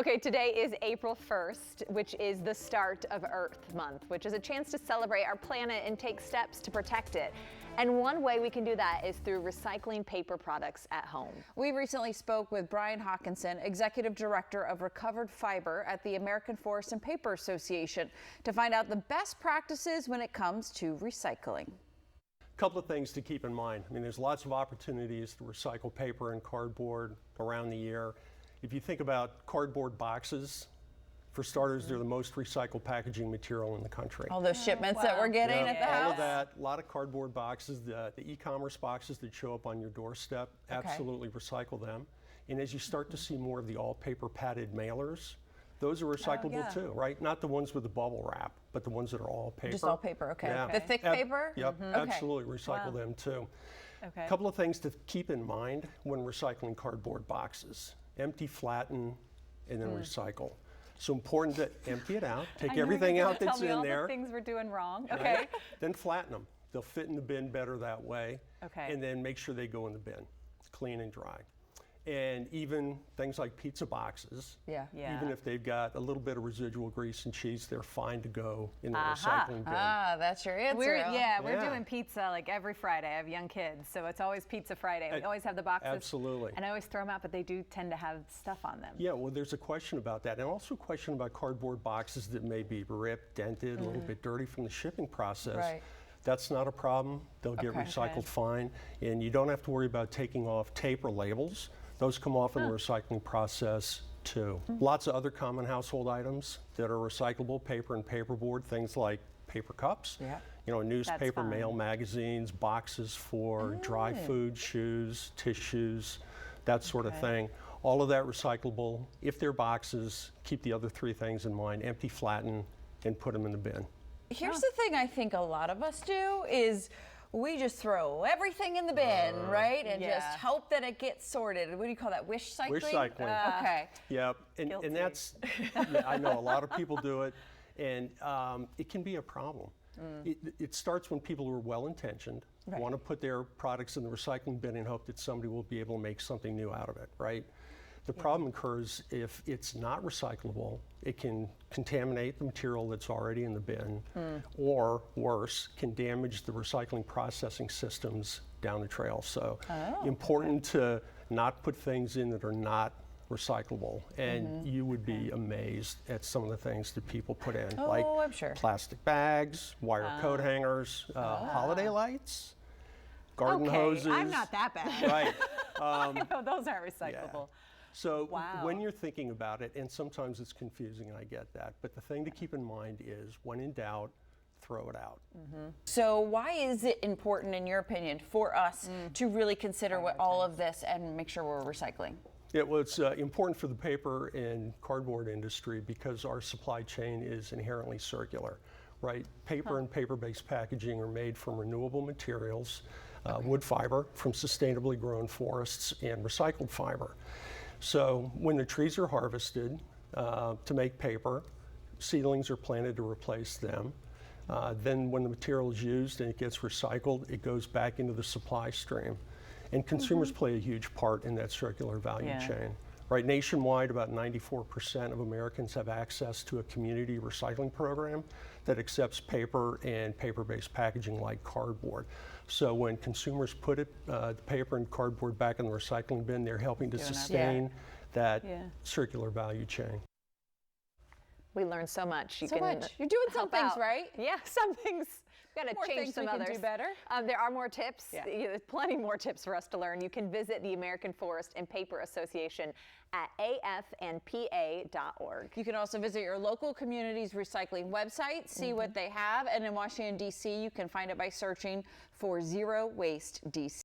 Okay, today is April 1st, which is the start of Earth Month, which is a chance to celebrate our planet and take steps to protect it. And one way we can do that is through recycling paper products at home. We recently spoke with Brian Hawkinson, Executive Director of Recovered Fiber at the American Forest and Paper Association, to find out the best practices when it comes to recycling. Couple of things to keep in mind. I mean, there's lots of opportunities to recycle paper and cardboard around the year. If you think about cardboard boxes, for starters, they're the most recycled packaging material in the country. All those shipments that we're getting at the house? All of that, a lot of cardboard boxes, the e-commerce boxes that show up on your doorstep, absolutely recycle them. And as you start to see more of the all-paper padded mailers, those are recyclable too, right? Not the ones with the bubble wrap, but the ones that are all paper. Just all paper, okay. Yeah. The thick paper? Yep, absolutely recycle them too. A couple of things to keep in mind when recycling cardboard boxes. Empty, flatten, and then recycle. So important to empty it out, take everything out that's in there. Tell me all the things we're doing wrong. Right? Then flatten them. They'll fit in the bin better that way. Okay. And then make sure they go in the bin, clean and dry. And even things like pizza boxes, even if they've got a little bit of residual grease and cheese, they're fine to go in the recycling bin. Ah, that's your answer. We're doing pizza like every Friday. I have young kids, so it's always Pizza Friday. We always have the boxes. Absolutely. And I always throw them out, but they do tend to have stuff on them. Yeah, well, there's a question about that, and also a question about cardboard boxes that may be ripped, dented, a little bit dirty from the shipping process. Right. That's not a problem. They'll get recycled fine, and you don't have to worry about taking off tape or labels. Those come off in the recycling process too. Lots of other common household items that are recyclable, paper and paperboard, things like paper cups, you know, newspaper, mail, magazines, boxes for dry food, shoes, tissues, that sort of thing. All of that recyclable. If they're boxes, keep the other three things in mind: empty, flatten, and put them in the bin. Here's the thing I think a lot of us do is we just throw everything in the bin, right? And just hope that it gets sorted. What do you call that? Wish cycling? Wish cycling. Okay. Yep. And that's, I know a lot of people do it, and it can be a problem. It starts when people who are well-intentioned want to put their products in the recycling bin and hope that somebody will be able to make something new out of it, right? The problem occurs if it's not recyclable. It can contaminate the material that's already in the bin, or worse, can damage the recycling processing systems down the trail. So important to not put things in that are not recyclable, and you would be amazed at some of the things that people put in, like I'm sure. plastic bags, wire coat hangers, holiday lights, garden hoses. I'm not that bad. Right. Those aren't recyclable. So when you're thinking about it, and sometimes it's confusing, and I get that, but the thing to keep in mind is when in doubt, throw it out. So why is it important, in your opinion, for us to really consider what all of this and make sure we're recycling? Yeah, well, it's important for the paper and cardboard industry because our supply chain is inherently circular, right? Paper and paper-based packaging are made from renewable materials, wood fiber from sustainably grown forests, and recycled fiber. So when the trees are harvested to make paper, seedlings are planted to replace them. Then when the material is used and it gets recycled, it goes back into the supply stream. And consumers play a huge part in that circular value chain. Right, nationwide, about 94% of Americans have access to a community recycling program that accepts paper and paper-based packaging like cardboard. So when consumers put the paper and cardboard back in the recycling bin, they're helping to sustain that circular value chain. We learned so much. You're doing some things right. Yeah, some things. We've got to change some others. Can do better. There are more tips. There's plenty more tips for us to learn. You can visit the American Forest and Paper Association at afnpa.org. You can also visit your local community's recycling website, see what they have. And in Washington, D.C., you can find it by searching for Zero Waste DC.